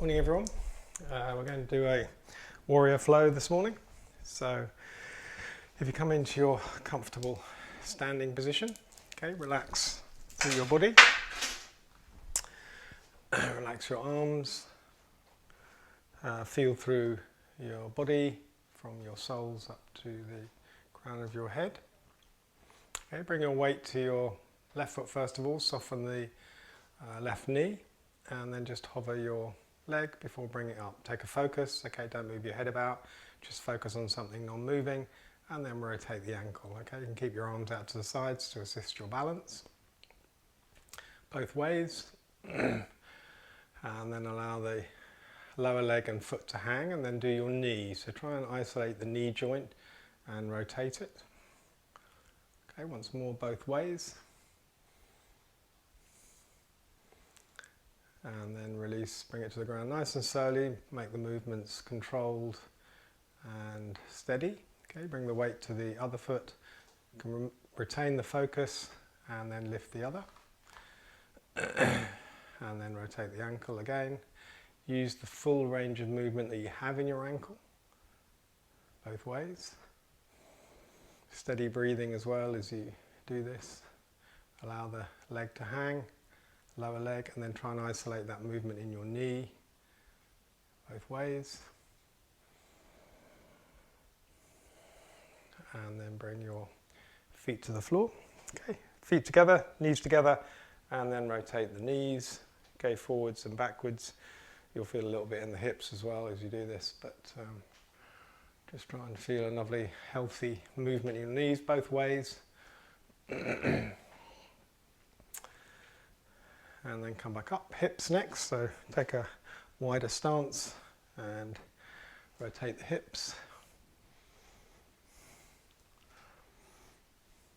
Morning everyone. We're going to do a Warrior Flow this morning. So if you come into your comfortable standing position, okay, relax through your body, relax your arms, feel through your body from your soles up to the crown of your head. Okay, bring your weight to your left foot first of all, soften the left knee, and then just hover your leg before bringing it up. Take a focus, okay, don't move your head about, just focus on something non-moving, and then rotate the ankle. Okay, you can keep your arms out to the sides to assist your balance. Both ways, and then allow the lower leg and foot to hang, and then do your knee. So try and isolate the knee joint and rotate it. Okay, once more both ways. And then release, bring it to the ground nice and slowly, make the movements controlled and steady. Okay, bring the weight to the other foot, you can retain the focus and then lift the other. And then rotate the ankle again. Use the full range of movement that you have in your ankle, both ways. Steady breathing as well as you do this. Allow the leg to hang. Lower leg, and then try and isolate that movement in your knee, both ways. And then bring your feet to the floor. Okay, feet together, knees together, and then rotate the knees. Go forwards and backwards. You'll feel a little bit in the hips as well as you do this, but just try and feel a lovely, healthy movement in your knees, both ways. And then come back up, hips next, so take a wider stance and rotate the hips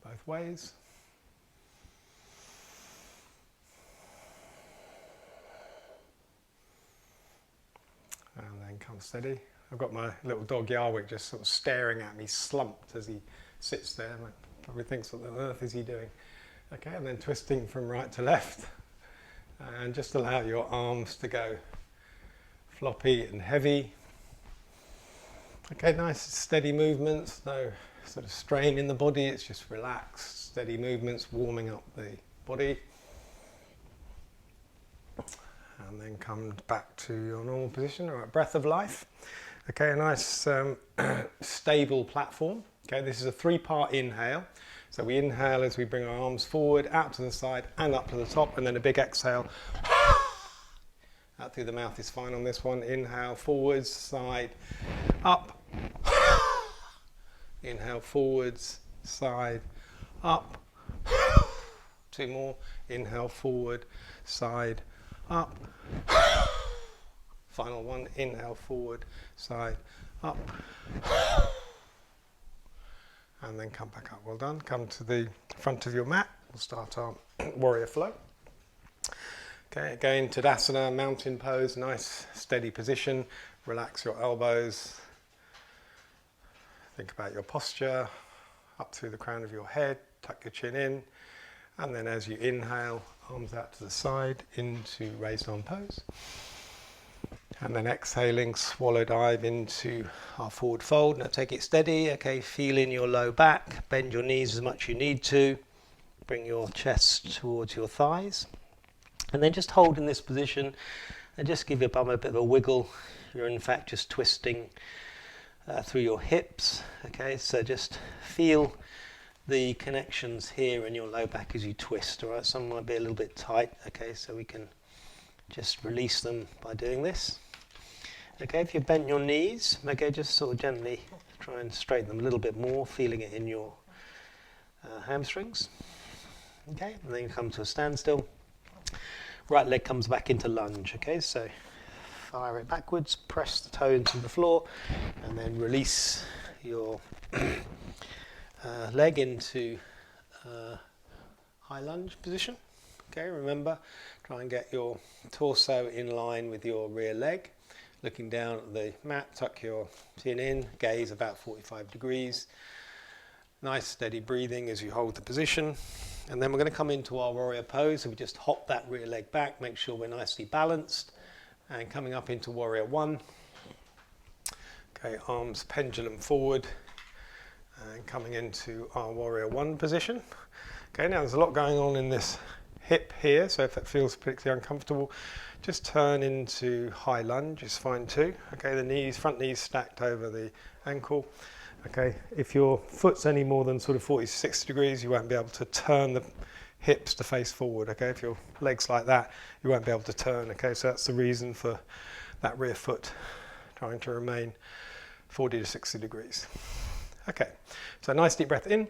both ways. And then come steady. I've got my little dog Yarwick just sort of staring at me, slumped as he sits there. And probably thinks, what on earth is he doing? Okay, and then twisting from right to left. And just allow your arms to go floppy and heavy. Okay, nice steady movements, no sort of strain in the body, it's just relaxed, steady movements, warming up the body. And then come back to your normal position, all right, breath of life. Okay, a nice stable platform. Okay, this is a 3-part inhale. So we inhale as we bring our arms forward, out to the side and up to the top, and then a big exhale. Out through the mouth is fine on this one. Inhale, forwards, side, up. Inhale, forwards, side, up. 2 more. Inhale, forward, side, up. Final one. Inhale, forward, side, up. And then come back up. Well done. Come to the front of your mat. We'll start our Warrior Flow. Okay, again, Tadasana, mountain pose, nice steady position. Relax your elbows. Think about your posture. Up through the crown of your head. Tuck your chin in. And then as you inhale, arms out to the side into raised arm pose. And then exhaling, swallow dive into our forward fold. Now take it steady, okay, feel in your low back, bend your knees as much as you need to, bring your chest towards your thighs. And then just hold in this position and just give your bum a bit of a wiggle. You're in fact just twisting through your hips, okay, so just feel the connections here in your low back as you twist, all right, some might be a little bit tight, okay, so we can just release them by doing this. Okay, if you bent your knees, okay, just sort of gently try and straighten them a little bit more, feeling it in your hamstrings. Okay, and then you come to a standstill. Right leg comes back into lunge, okay, so fire it backwards, press the toe into the floor, and then release your leg into high lunge position. Okay, remember, try and get your torso in line with your rear leg. Looking down at the mat, tuck your chin in, gaze about 45 degrees. Nice steady breathing as you hold the position. And then we're going to come into our warrior pose. So we just hop that rear leg back, make sure we're nicely balanced. and coming up into Warrior 1. Okay, arms pendulum forward and coming into our Warrior 1 position. Okay, now there's a lot going on in this hip here, so if that feels particularly uncomfortable, just turn into high lunge is fine too. Okay, the knees, front knees stacked over the ankle. Okay, if your foot's any more than sort of 40 to 60 degrees, you won't be able to turn the hips to face forward. Okay, if your leg's like that, you won't be able to turn. Okay, so that's the reason for that rear foot trying to remain 40 to 60 degrees. Okay, so nice deep breath in,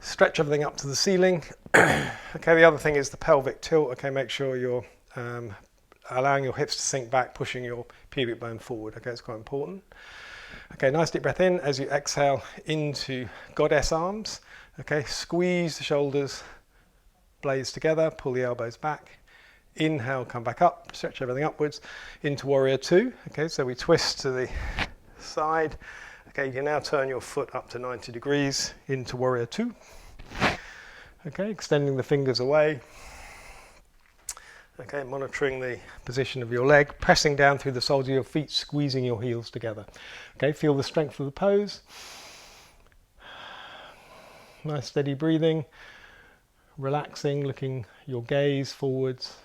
stretch everything up to the ceiling. Okay, the other thing is the pelvic tilt. Okay, make sure you're allowing your hips to sink back, pushing your pubic bone forward. Okay, it's quite important. Okay, nice deep breath in. As you exhale into goddess arms, okay, squeeze the shoulders, blades together, pull the elbows back. Inhale, come back up, stretch everything upwards into Warrior 2. Okay, so we twist to the side. Okay, you can now turn your foot up to 90 degrees into Warrior 2. Okay, extending the fingers away. Okay, monitoring the position of your leg, pressing down through the soles of your feet, squeezing your heels together. Okay, feel the strength of the pose. Nice steady breathing, relaxing, looking your gaze forwards.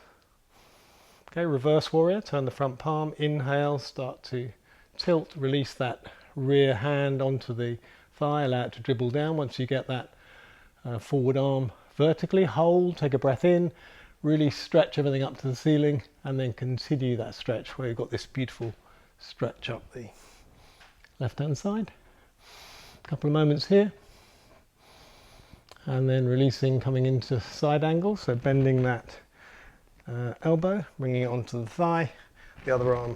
Okay, reverse warrior, turn the front palm, inhale, start to tilt, release that rear hand onto the thigh, allow it to dribble down. Once you get that forward arm vertically, hold, take a breath in, really stretch everything up to the ceiling, and then continue that stretch where you've got this beautiful stretch up the left hand side. A couple of moments here, and then releasing, coming into side angle, so bending that elbow, bringing it onto the thigh, the other arm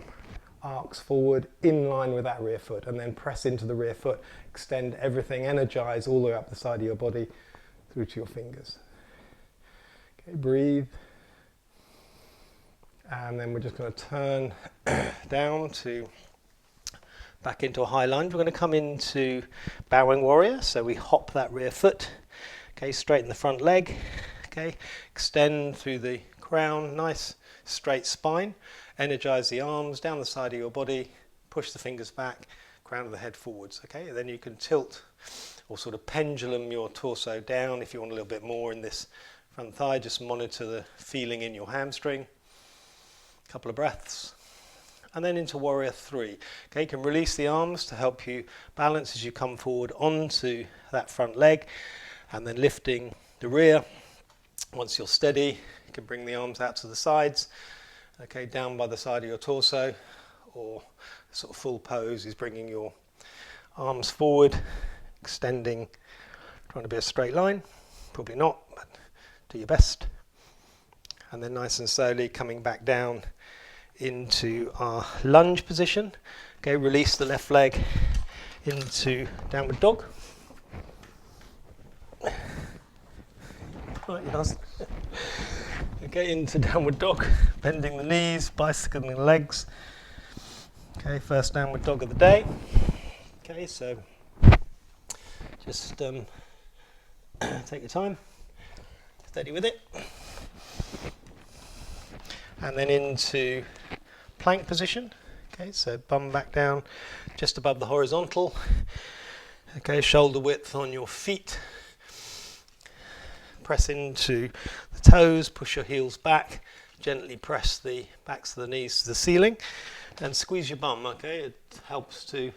arcs forward in line with that rear foot, and then press into the rear foot, extend everything, energize all the way up the side of your body through to your fingers. Okay, breathe. And then we're just going to turn down to back into a high lunge. We're going to come into bowing warrior, so we hop that rear foot. Okay, straighten the front leg. Okay, extend through the crown, nice straight spine. Energize the arms down the side of your body, push the fingers back, crown of the head forwards. Okay, and then you can tilt or sort of pendulum your torso down if you want a little bit more in this front thigh. Just monitor the feeling in your hamstring. A couple of breaths. And then into Warrior 3. Okay, you can release the arms to help you balance as you come forward onto that front leg, and then lifting the rear. Once you're steady, you can bring the arms out to the sides. Okay, down by the side of your torso, or sort of full pose is bringing your arms forward, extending, trying to be a straight line. Probably not, but do your best. And then nice and slowly coming back down into our lunge position. Okay, release the left leg into downward dog. Right, yes. Okay, into downward dog, bending the knees, bicycling the legs. Okay, first downward dog of the day. Okay, so just take your time, steady with it. And then into plank position. Okay, so bum back down just above the horizontal. Okay, shoulder width on your feet. Press into the toes, push your heels back, gently press the backs of the knees to the ceiling, and squeeze your bum. Okay, it helps to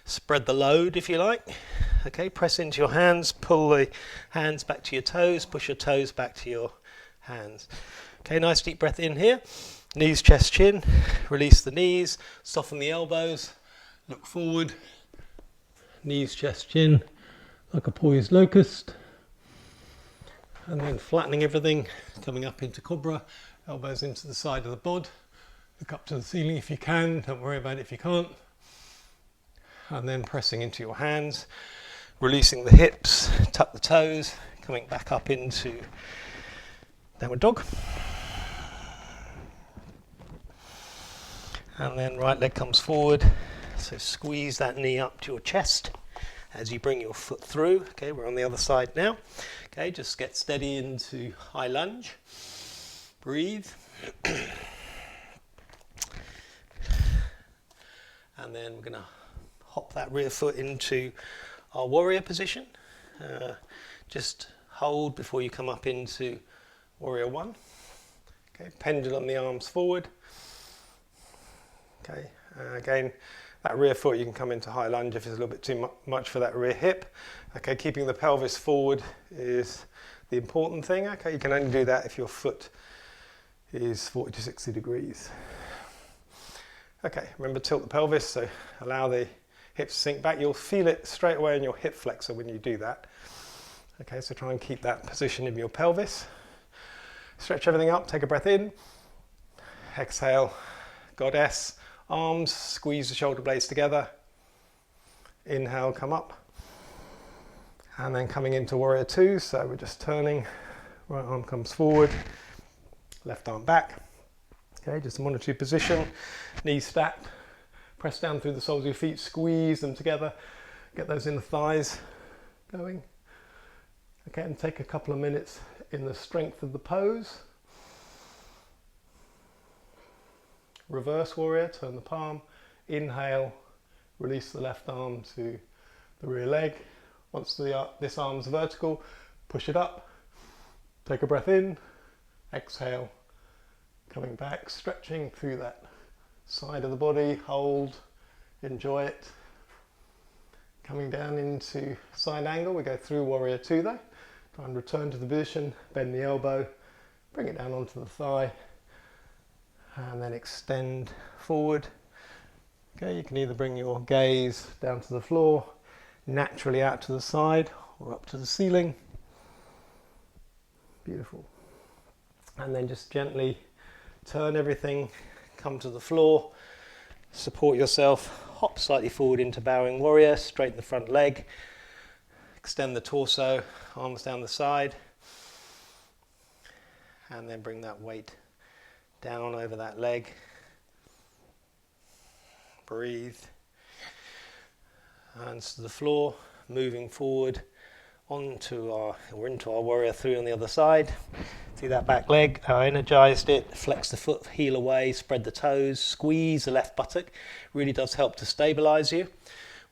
spread the load if you like. Okay, press into your hands, pull the hands back to your toes, push your toes back to your hands. Okay, nice deep breath in here. Knees, chest, chin. Release the knees, soften the elbows, look forward. Knees, chest, chin, like a poised locust. And then flattening everything, coming up into cobra, elbows into the side of the bod. Look up to the ceiling if you can, don't worry about it if you can't. And then pressing into your hands, releasing the hips, tuck the toes, coming back up into downward dog. And then right leg comes forward, so squeeze that knee up to your chest as you bring your foot through. Okay, we're on the other side now. Okay, just get steady into high lunge. Breathe. And then we're going to hop that rear foot into our warrior position. Just hold before you come up into warrior one. Okay, pendulum the arms forward. Okay, again, that rear foot you can come into high lunge if it's a little bit too much for that rear hip. Okay, keeping the pelvis forward is the important thing. Okay, you can only do that if your foot is 40 to 60 degrees. Okay, remember tilt the pelvis, so allow the hips to sink back. You'll feel it straight away in your hip flexor when you do that. Okay, so try and keep that position in your pelvis. Stretch everything up, take a breath in. Exhale, goddess. Arms, squeeze the shoulder blades together. Inhale, come up. And then coming into warrior two, so we're just turning. Right arm comes forward, left arm back. Okay, just a 1 or 2 position. Knees stacked. Press down through the soles of your feet, squeeze them together. Get those inner thighs going. Okay, and take a couple of minutes in the strength of the pose. Reverse warrior, turn the palm, inhale, release the left arm to the rear leg. Once this arm's vertical, push it up, take a breath in, exhale, coming back, stretching through that side of the body, hold, enjoy it. Coming down into side angle, we go through warrior two though. Try and return to the position, bend the elbow, bring it down onto the thigh, and then extend forward. Okay, you can either bring your gaze down to the floor, naturally out to the side, or up to the ceiling. Beautiful. And then just gently turn everything, come to the floor, support yourself, hop slightly forward into bowing warrior, straighten the front leg, extend the torso, arms down the side, and then bring that weight down over that leg. Breathe. Hands to the floor, moving forward into our warrior three on the other side. See that back leg, how I energized it, flex the foot, heel away, spread the toes, squeeze the left buttock. Really does help to stabilize you.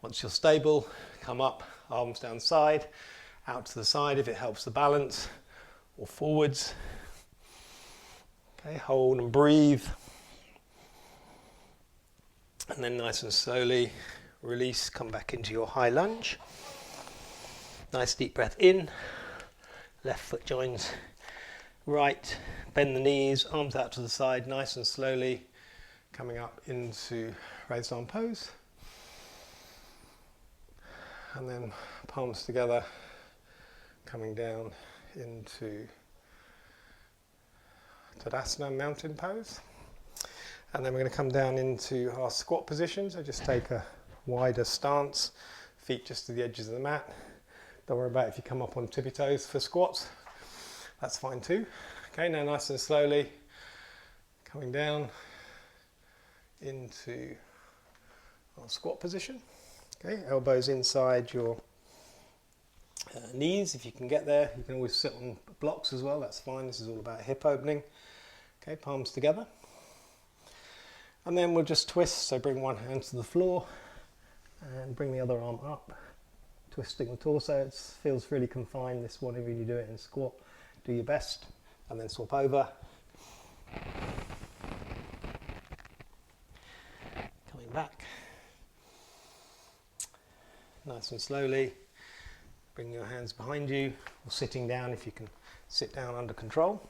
Once you're stable, come up, arms down side, out to the side if it helps the balance, or forwards. Okay, hold and breathe. And then nice and slowly release, come back into your high lunge. Nice deep breath in, left foot joins right, bend the knees, arms out to the side, nice and slowly coming up into raised arm pose. And then palms together, coming down into Tadasana mountain pose. And then we're going to come down into our squat position, so just take a wider stance, feet just to the edges of the mat. Don't worry about if you come up on tippy toes for squats, that's fine too. Okay, now nice and slowly coming down into our squat position. Okay, elbows inside your knees if you can get there. You can always sit on blocks as well, that's fine. This is all about hip opening. Okay, palms together. And then we'll just twist, so bring one hand to the floor and bring the other arm up, twisting the torso. It feels really confined, this one, when you do it in squat. Do your best, and then swap over. Coming back. Nice and slowly, bring your hands behind you, or sitting down if you can sit down under control.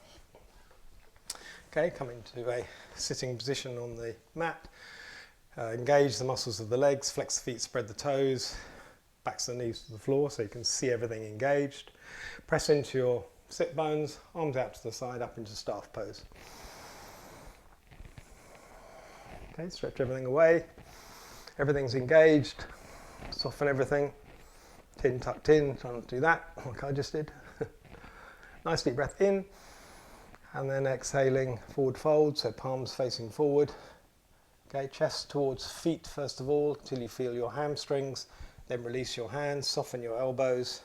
Okay, come into a sitting position on the mat. Engage the muscles of the legs, flex the feet, spread the toes, backs the knees to the floor so you can see everything engaged. Press into your sit bones, arms out to the side, up into staff pose. Okay, stretch everything away. Everything's engaged. Soften everything. Chin tucked in, try not to do that like I just did. Nice deep breath in. And then exhaling, forward fold, so palms facing forward. Okay, chest towards feet first of all, till you feel your hamstrings. Then release your hands, soften your elbows.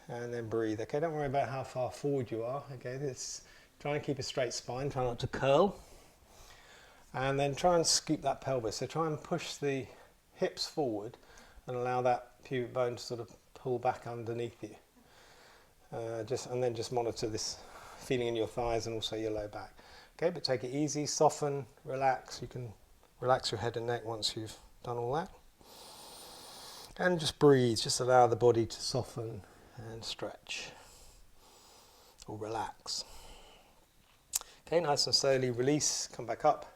And then breathe. Okay, don't worry about how far forward you are. Okay, try and keep a straight spine, try not to curl. And then try and scoop that pelvis. So try and push the hips forward and allow that pubic bone to sort of pull back underneath you. And then just monitor this feeling in your thighs and also your low back. Okay, but take it easy, soften, relax. You can relax your head and neck once you've done all that. And just breathe, just allow the body to soften and stretch or relax. Okay, nice and slowly release, come back up.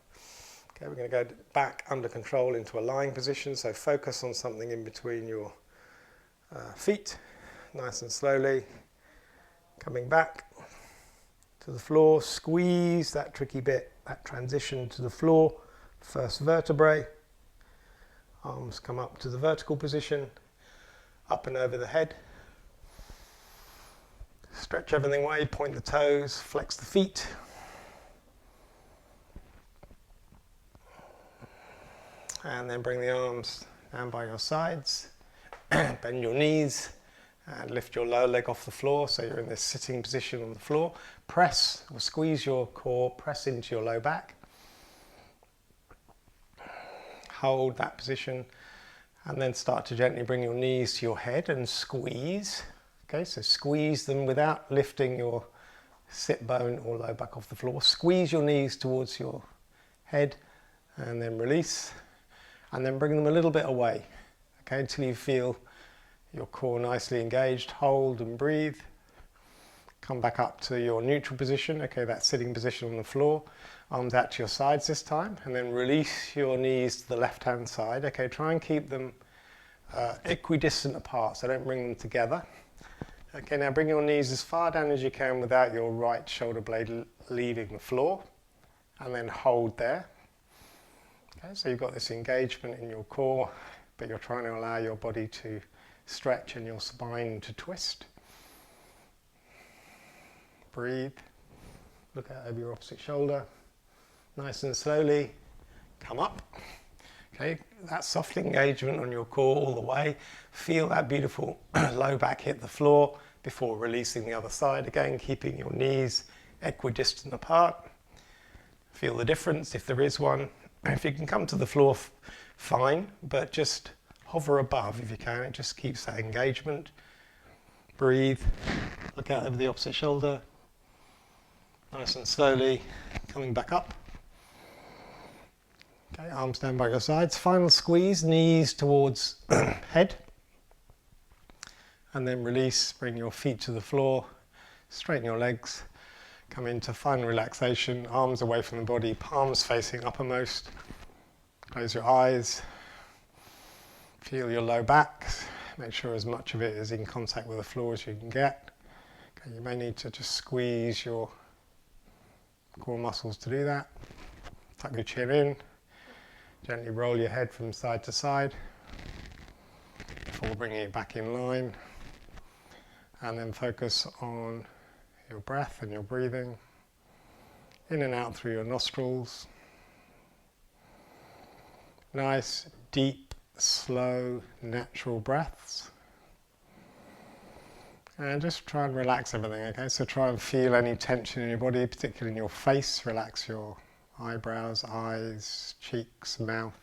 Okay, we're going to go back under control into a lying position, so focus on something in between your feet, nice and slowly. Coming back to the floor, squeeze that tricky bit, that transition to the floor, first vertebrae. Arms come up to the vertical position, up and over the head. Stretch everything away, point the toes, flex the feet. And then bring the arms down by your sides, bend your knees and lift your lower leg off the floor so you're in this sitting position on the floor. Press or squeeze your core, press into your low back. Hold that position and then start to gently bring your knees to your head and squeeze. Okay, so squeeze them without lifting your sit bone or low back off the floor. Squeeze your knees towards your head and then release. And then bring them a little bit away, okay, until you feel your core nicely engaged. Hold and breathe. Come back up to your neutral position, okay, that sitting position on the floor. Arms out to your sides this time, and then release your knees to the left-hand side. Okay, try and keep them equidistant apart, so don't bring them together. Okay, now bring your knees as far down as you can without your right shoulder blade leaving the floor, and then hold there. Okay, so you've got this engagement in your core, but you're trying to allow your body to stretch and your spine to twist. Breathe. Look out over your opposite shoulder. Nice and slowly come up. Okay, that soft engagement on your core all the way. Feel that beautiful low back hit the floor before releasing the other side. Again, keeping your knees equidistant apart. Feel the difference if there is one. If you can come to the floor, fine, but just hover above if you can. It just keeps that engagement. Breathe. Look out over the opposite shoulder. Nice and slowly coming back up. Okay, arms down by your sides. Final squeeze, knees towards head. And then release, bring your feet to the floor, straighten your legs. Come into final relaxation, arms away from the body, palms facing uppermost. Close your eyes. Feel your low back. Make sure as much of it is in contact with the floor as you can get. Okay, you may need to just squeeze your core muscles to do that. Tuck your chin in. Gently roll your head from side to side before bringing it back in line. And then focus on your breath and your breathing, in and out through your nostrils. Nice, deep, slow, natural breaths. And just try and relax everything, okay? So try and feel any tension in your body, particularly in your face. Relax your eyebrows, eyes, cheeks, mouth,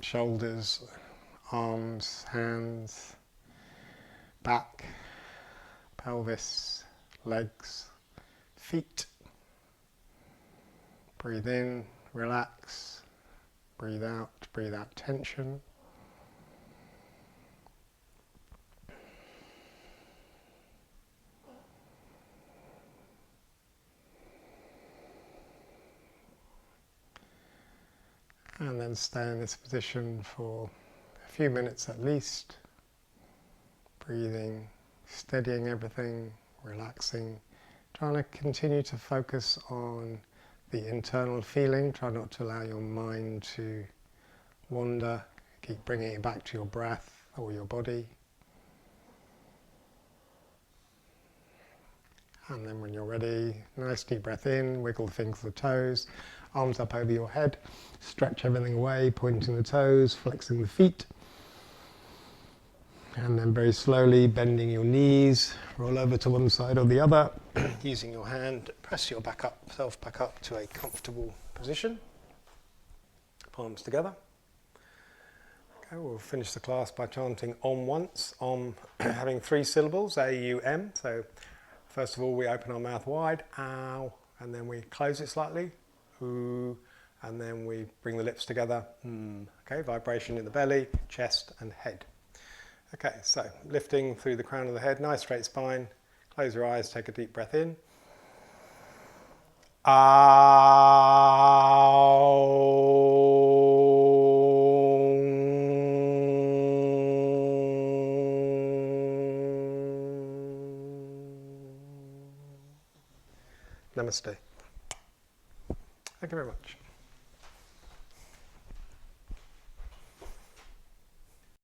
shoulders, arms, hands, back, pelvis, legs, feet. Breathe in, relax. Breathe out tension. And then stay in this position for a few minutes at least. Breathing, steadying everything, relaxing, trying to continue to focus on the internal feeling. Try not to allow your mind to wander. Keep bringing it back to your breath or your body. And then when you're ready, nice deep breath in, wiggle the fingers of the toes, arms up over your head, stretch everything away, pointing the toes, flexing the feet. And then very slowly bending your knees, roll over to one side or the other, using your hand, press yourself back up to a comfortable position. Palms together. Okay, we'll finish the class by chanting Om once. Om having 3 syllables, A-U-M. So first of all, we open our mouth wide, ow, and then we close it slightly, ooh, and then we bring the lips together, okay, vibration in the belly, chest and head. Okay, so lifting through the crown of the head, nice straight spine, close your eyes, take a deep breath in. Namaste. Thank you very much.